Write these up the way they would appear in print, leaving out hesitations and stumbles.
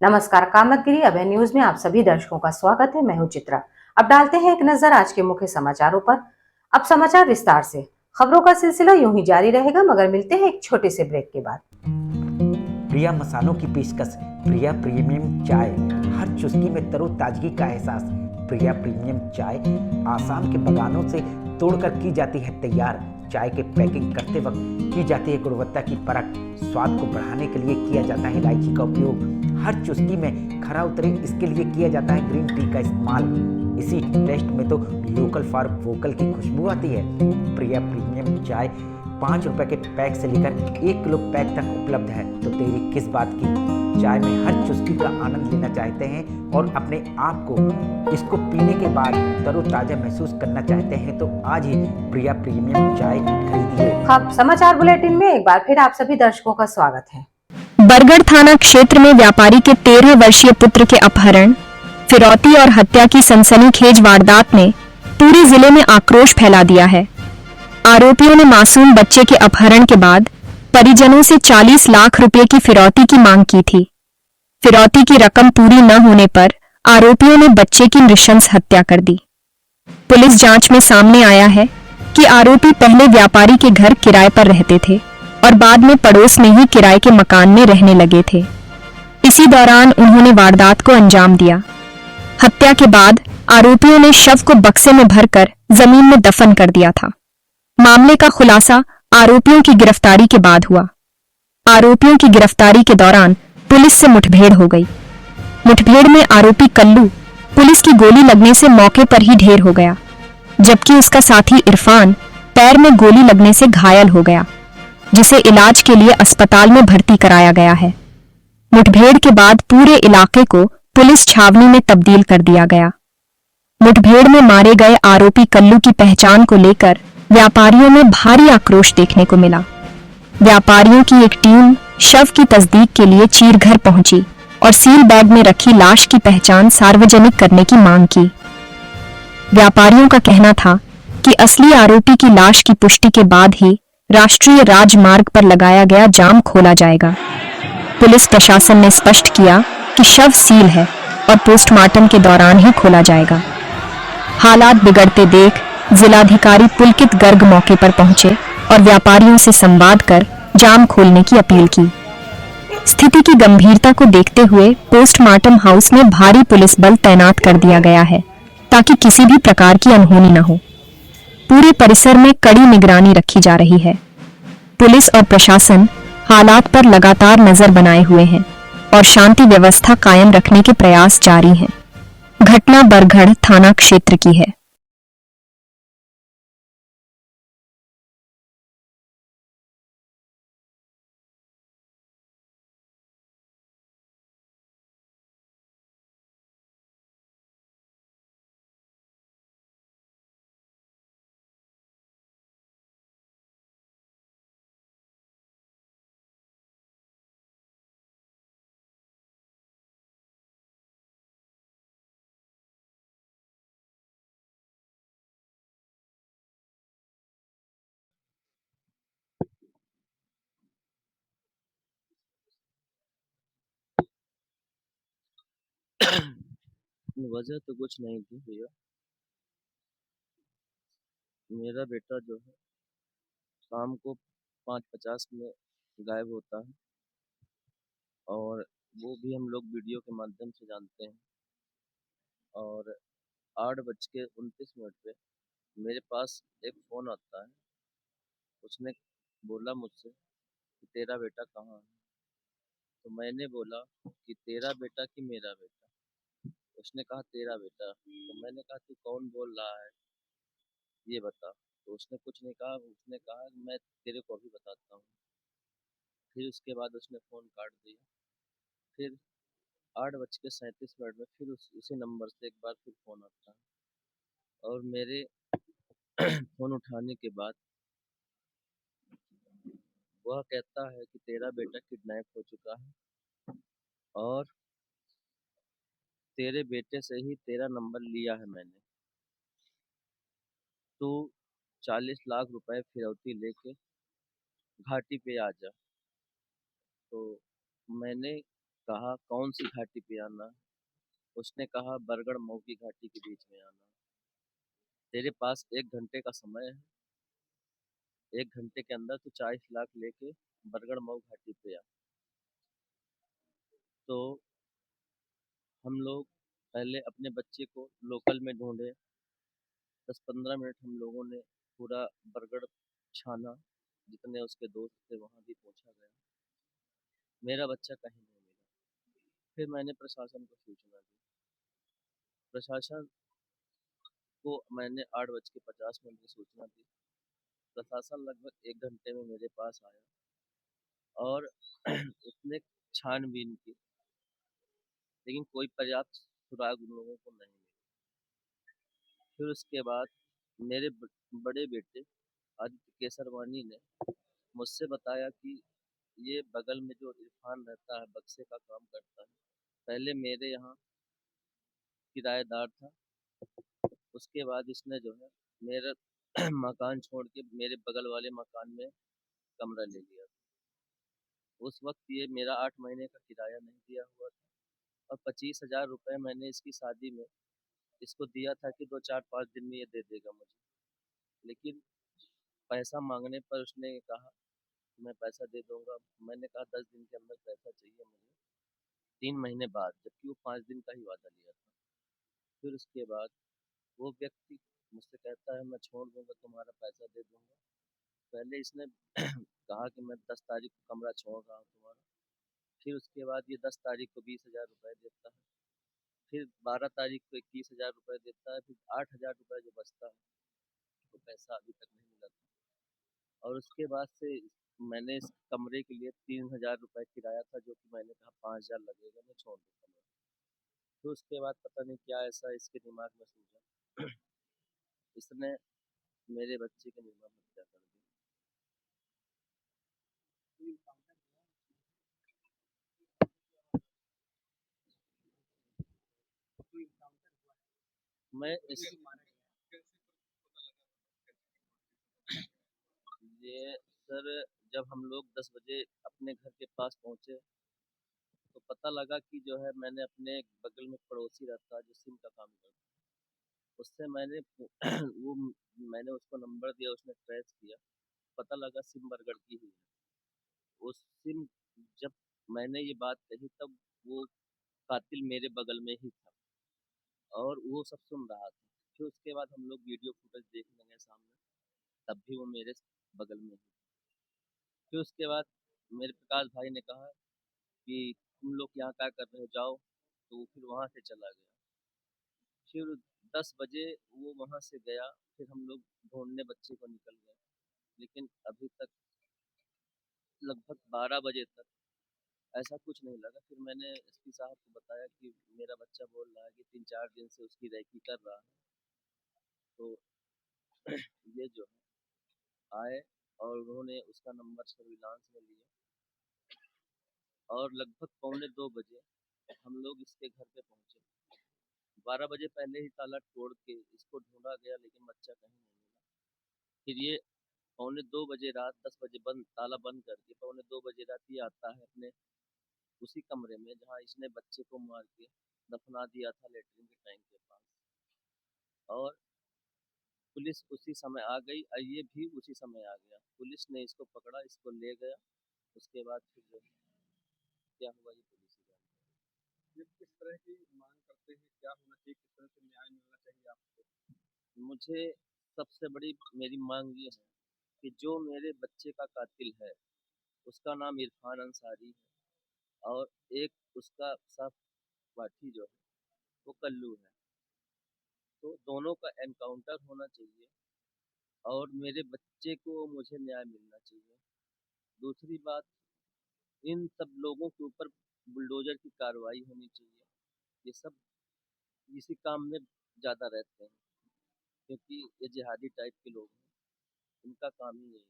नमस्कार, कामतगिरी अभय न्यूज में आप सभी दर्शकों का स्वागत है। मैं हूं चित्रा। अब डालते हैं एक नजर आज के मुख्य समाचारों पर। अब समाचार विस्तार से। खबरों का सिलसिला यूं ही जारी रहेगा, मगर मिलते हैं एक छोटे से ब्रेक के बाद। प्रिया मसालों की पेशकश, प्रिया प्रीमियम चाय, हर चुस्की में तरोताजगी का एहसास। प्रिया प्रीमियम चाय आसाम के बगानों से तोड़कर की जाती है तैयार। चाय के पैकिंग करते वक्त की जाती है गुणवत्ता की परख। स्वाद को बढ़ाने के लिए किया जाता है इलायची का उपयोग। हर चुस्की में खरा उतरे इसके लिए किया जाता है ग्रीन टी का इस्तेमाल। इसी टेस्ट में तो लोकल फॉर वोकल की खुशबू आती है। प्रिया प्रीमियम चाय 5 रुपए के पैक से लेकर 1 किलो पैक तक उपलब्ध है। तो देरी किस बात की? चाय में हर चुस्की का आनंद लेना चाहते हैं और अपने आप को इसको पीने के बाद तरोताजा महसूस करना चाहते हैं तो आज ही प्रिया प्रीमियम चाय खरीदिए। समाचार बुलेटिन में एक बार फिर आप सभी दर्शकों का स्वागत है। बरगढ़ थाना क्षेत्र में व्यापारी के 13 वर्षीय पुत्र के अपहरण, फिरौती और हत्या की सनसनीखेज वारदात ने पूरे जिले में आक्रोश फैला दिया है। आरोपियों ने मासूम बच्चे के अपहरण के बाद परिजनों से 40 लाख रुपए की फिरौती की मांग की थी। फिरौती की रकम पूरी न होने पर आरोपियों ने बच्चे की नृशंस हत्या कर दी। पुलिस जांच में सामने आया है कि आरोपी पहले व्यापारी के घर किराए पर रहते थे और बाद में पड़ोस में ही किराए के मकान में रहने लगे थे। इसी दौरान उन्होंने वारदात को अंजाम दिया। हत्या के बाद आरोपियों ने शव को बक्से में भरकर जमीन में दफन कर दिया था। मामले का खुलासा आरोपियों की गिरफ्तारी के बाद हुआ। आरोपियों की गिरफ्तारी के दौरान पुलिस से मुठभेड़ हो गई। मुठभेड़ में आरोपी कल्लू पुलिस की गोली लगने से मौके पर ही ढेर हो गया, जबकि उसका साथी इरफान पैर में गोली लगने से घायल हो गया, जिसे इलाज के लिए अस्पताल में भर्ती कराया गया है। मुठभेड़ के बाद पूरे इलाके को पुलिस छावनी में तब्दील कर दिया गया। मुठभेड़ में मारे गए आरोपी कल्लू की पहचान को लेकर व्यापारियों में भारी आक्रोश देखने को मिला। व्यापारियों की एक टीम शव की तस्दीक के लिए चीरघर पहुंची और सील बैग में रखी लाश की पहचान सार्वजनिक करने की मांग की। व्यापारियों का कहना था कि असली आरोपी की लाश की पुष्टि के बाद ही राष्ट्रीय राजमार्ग पर लगाया गया जाम खोला जाएगा। पुलिस प्रशासन ने स्पष्ट किया कि शव सील है और पोस्टमार्टम के दौरान ही खोला जाएगा। हालात बिगड़ते देख जिलाधिकारी पुलकित गर्ग मौके पर पहुंचे और व्यापारियों से संवाद कर जाम खोलने की अपील की। स्थिति की गंभीरता को देखते हुए पोस्टमार्टम हाउस में भारी पुलिस बल तैनात कर दिया गया है ताकि किसी भी प्रकार की अनहोनी न हो। पूरे परिसर में कड़ी निगरानी रखी जा रही है। पुलिस और प्रशासन हालात पर लगातार नजर बनाए हुए हैं और शांति व्यवस्था कायम रखने के प्रयास जारी हैं। घटना बरगढ़ थाना क्षेत्र की है। वजह तो कुछ नहीं थी भैया। मेरा बेटा जो है शाम को 5:50 में गायब होता है और वो भी हम लोग वीडियो के माध्यम से जानते हैं। और 8:29 पे मेरे पास एक फ़ोन आता है। उसने बोला मुझसे कि तेरा बेटा कहाँ है? तो मैंने बोला कि तेरा बेटा कि मेरा बेटा? उसने कहा तेरा बेटा। तो मैंने कहा तू कौन बोल रहा है ये बता। तो उसने कुछ नहीं कहा, उसने कहा मैं तेरे को अभी बताता हूँ। फिर उसके बाद उसने फ़ोन काट दिया। फिर 8:37 में फिर उसी नंबर से एक बार फिर फ़ोन आता है और मेरे फ़ोन उठाने के बाद वह कहता है कि तेरा बेटा किडनैप हो चुका है और तेरे बेटे से ही तेरा नंबर लिया है मैंने। तू 40 लाख रुपए फिरौती लेके घाटी पे आ जा। तो मैंने कहा कौन सी घाटी पे आना। उसने कहा बरगढ़ मऊ की घाटी के बीच में आना। तेरे पास 1 घंटे का समय है, 1 घंटे के अंदर तू 40 लाख लेके बरगढ़ मऊ घाटी पे आ। तो हम लोग पहले अपने बच्चे को लोकल में ढूंढे। 10-15 मिनट हम लोगों ने पूरा बरगढ़ छाना, जितने उसके दोस्त थे वहाँ भी पहुँचा गया। मेरा बच्चा कहीं नहीं मिला। फिर मैंने प्रशासन को सूचना दी। प्रशासन को मैंने 8:50 की सूचना दी। प्रशासन लगभग 1 घंटे में मेरे पास आया और उसने छानबीन की, लेकिन कोई पर्याप्त सुराग उन लोगों को नहीं मिला। फिर उसके बाद मेरे बड़े बेटे आदित्य केसरवानी ने मुझसे बताया कि ये बगल में जो इरफान रहता है, बक्से का काम करता है, पहले मेरे यहाँ किराएदार था। उसके बाद इसने जो है मेरा मकान छोड़ के मेरे बगल वाले मकान में कमरा ले लिया। उस वक्त ये मेरा 8 महीने का किराया नहीं दिया हुआ था और 25,000 रुपये मैंने इसकी शादी में इसको दिया था कि 2-4-5 दिन में ये दे देगा मुझे। लेकिन पैसा मांगने पर उसने कहा कि मैं पैसा दे दूंगा। मैंने कहा 10 दिन के अंदर पैसा चाहिए मुझे, 3 महीने बाद, जबकि वो 5 दिन का ही वादा लिया था। फिर उसके बाद वो व्यक्ति मुझसे कहता है मैं छोड़ दूंगा, तुम्हारा पैसा दे दूंगा। पहले इसने कहा कि मैं 10 तारीख को कमरा छोड़ रहा हूँ तुम्हारा। फिर उसके बाद ये 10 तारीख को 20,000 रुपये देता है। फिर 12 तारीख को 21,000 रुपये देता है। फिर 8,000 रुपये जो बचता है वो पैसा अभी तक नहीं मिला था। और उसके बाद से मैंने इस कमरे के लिए 3,000 रुपये किराया था, जो कि मैंने कहा 5,000 लगेगा, मैं छोड़ दूँ कमरा। तो उसके बाद पता नहीं क्या ऐसा इसके दिमाग में सूझा, इसने मेरे बच्चे की निर्मम हत्या कर दी। मैं इस ये सर, जब हम लोग 10 बजे अपने घर के पास पहुँचे तो पता लगा कि जो है मैंने अपने बगल में पड़ोसी रहता है जो सिम का काम करता है, उससे मैंने वो मैंने उसको नंबर दिया, उसने ट्रेस किया, पता लगा सिम बरगढ़ की ही है। उस सिम जब मैंने ये बात कही तब वो कातिल मेरे बगल में ही था और वो सब सुन रहा था। फिर उसके बाद हम लोग वीडियो फुटेज देखने गए सामने, तब भी वो मेरे बगल में ही था। फिर उसके बाद मेरे प्रकाश भाई ने कहा कि तुम लोग यहाँ क्या कर रहे हो, जाओ। तो वो फिर वहाँ से चला गया। फिर 10 बजे वो वहाँ से गया। फिर हम लोग ढूंढने बच्चे को निकल गए, लेकिन अभी तक लगभग 12 बजे तक ऐसा कुछ नहीं लगा। फिर मैंने एसपी साहब को बताया कि मेरा बच्चा बोल रहा है कि 3-4 दिन से उसकी रैकी कर रहा है। तो ये जो है आए और उन्होंने उसका नंबर सर्विलांस में लिया और लगभग 1:45 बजे हम लोग इसके घर पे पहुंचे। 12 बजे पहले ही ताला तोड़ के इसको ढूंढा गया, लेकिन बच्चा कहीं नहीं मिला। फिर ये 1:45 रात, 10 बजे बंद, ताला बंद करके 1:45 रात ये आता है अपने उसी कमरे में जहाँ इसने बच्चे को मार के दफना दिया था, लेटरिन के टैंक के पास। और पुलिस उसी समय आ गई और ये भी उसी समय आ गया। पुलिस ने इसको पकड़ा, इसको ले गया। उसके बाद फिर जो क्या हुआ ये पुलिस ही जानती है। ये किस तरह की मांग करते हैं, क्या होना चाहिए, किस तरह से न्याय मिलना चाहिए आपको? मुझे सबसे बड़ी मेरी मांग ये है कि जो मेरे बच्चे का कातिल है उसका नाम इरफान अंसारी है और एक उसका सहपाठी जो है वो कल्लू है। तो दोनों का एनकाउंटर होना चाहिए और मेरे बच्चे को मुझे न्याय मिलना चाहिए। दूसरी बात, इन सब लोगों के ऊपर बुलडोजर की कार्रवाई होनी चाहिए। ये सब इसी काम में ज़्यादा रहते हैं क्योंकि ये जिहादी टाइप के लोग हैं, इनका काम ही यही है।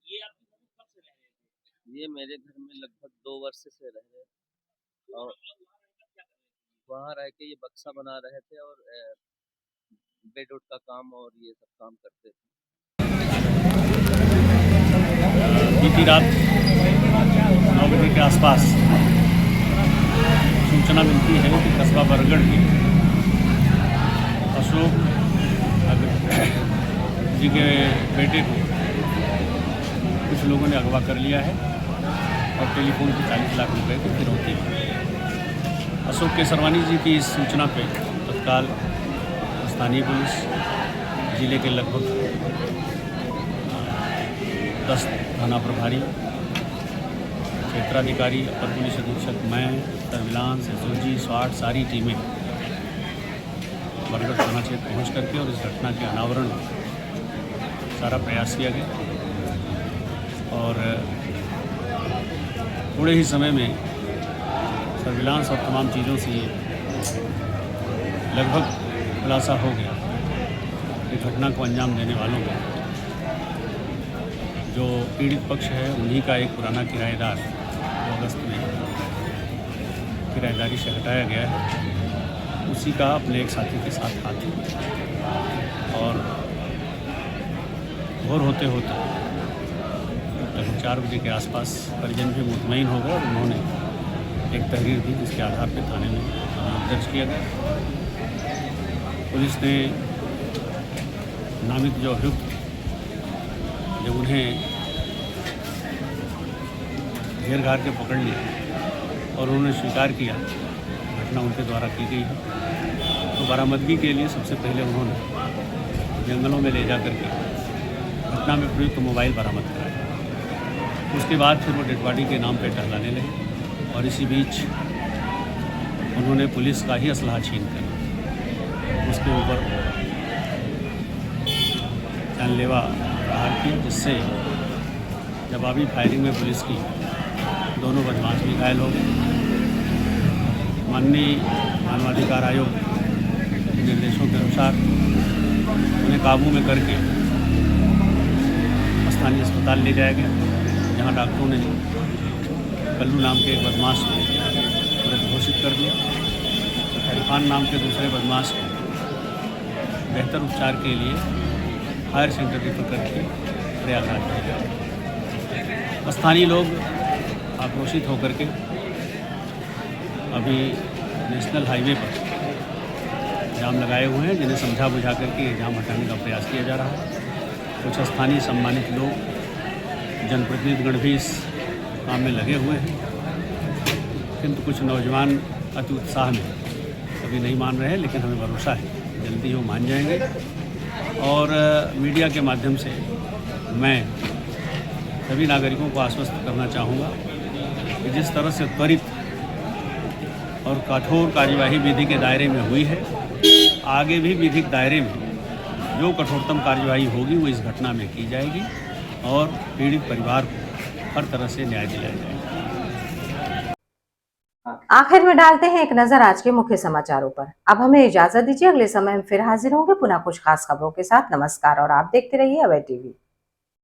ये आपके घर में कब से रह रहे थे? ये मेरे घर में लगभग 2 वर्ष से रह रहे तो और वहाँ रहकर क्या कर रहे थे? वहाँ रह के ये बक्सा बना रहे थे और बेड उड का काम और ये सब काम करते थे। बीती रात 9 बजे के आसपास सूचना मिलती है कि कस्बा बरगढ़ के अशोक जी के बेटे को कुछ लोगों ने अगवा कर लिया है और टेलीफोन की 40 लाख रुपए की फिरौती है। अशोक केसरवानी जी की इस सूचना पे तत्काल स्थानीय पुलिस जिले के लगभग 10 थाना प्रभारी, क्षेत्राधिकारी, अपर पुलिस अधीक्षक, मैं, सर्विलांस, एसओजी, स्वाट, सारी टीमें बरगढ़ थाना क्षेत्र पहुँच करके और इस घटना के अनावरण सारा प्रयास किया गया और थोड़े ही समय में सर्विलांस और तमाम चीज़ों से लगभग खुलासा हो गया कि घटना को अंजाम देने वालों में जो पीड़ित पक्ष है उन्हीं का एक पुराना किराएदार जो अगस्त में किराएदारी से हटाया गया है, उसी का अपने एक साथी के साथ हाथ और भोर होते होते लगभग 4 बजे के आसपास परिजन भी मुतमईन हो गए और उन्होंने एक तहरीर दी जिसके आधार पर थाने में दर्ज किया गया। पुलिस ने नामित जो अभियुक्त जब उन्हें घेर घार के पकड़ लिया और उन्होंने स्वीकार किया घटना उनके द्वारा की गई है, तो बरामदगी के लिए सबसे पहले उन्होंने जंगलों में ले जा करके घटना में प्रयुक्त मोबाइल बरामद कराया। उसके बाद फिर वो डेड बॉडी के नाम पे टहलाने लगे और इसी बीच उन्होंने पुलिस का ही असलहा छीन कर उसके ऊपर जानलेवा प्रहार किया, जिससे जवाबी फायरिंग में पुलिस की दोनों बदमाश भी घायल हो गए। माननीय मानवाधिकार आयोग के निर्देशों के अनुसार उन्हें काबू में करके स्थानीय अस्पताल ले जाया गया, जहां डॉक्टरों ने कल्लू नाम के एक बदमाश को मृत घोषित कर दिया। इरफान नाम के दूसरे बदमाश को बेहतर उपचार के लिए हायर सेंटर रेफर करके प्रयागराज भेजा गया। स्थानीय लोग आक्रोशित होकर के अभी नेशनल हाईवे पर जाम लगाए हुए हैं, जिन्हें समझा बुझा करके जाम हटाने का प्रयास किया जा रहा है। कुछ स्थानीय सम्मानित लोग, जनप्रतिनिधिगण भी इस काम में लगे हुए हैं, किंतु कुछ नौजवान अति उत्साह में अभी नहीं मान रहे हैं, लेकिन हमें भरोसा है जल्दी वो मान जाएंगे। और मीडिया के माध्यम से मैं सभी नागरिकों को आश्वस्त करना चाहूँगा कि जिस तरह से त्वरित और कठोर कार्यवाही विधि के दायरे में हुई है, आगे भी विधिक दायरे में जो कठोरतम कार्यवाही होगी वो इस घटना में की जाएगी और पीड़ित परिवार को हर तरह से न्याय दिलाया जाएगा। आखिर में डालते हैं एक नजर आज के मुख्य समाचारों पर। अब हमें इजाजत दीजिए, अगले समय हम फिर हाजिर होंगे पुनः कुछ खास खबरों के साथ। नमस्कार और आप देखते रहिए अभय टीवी।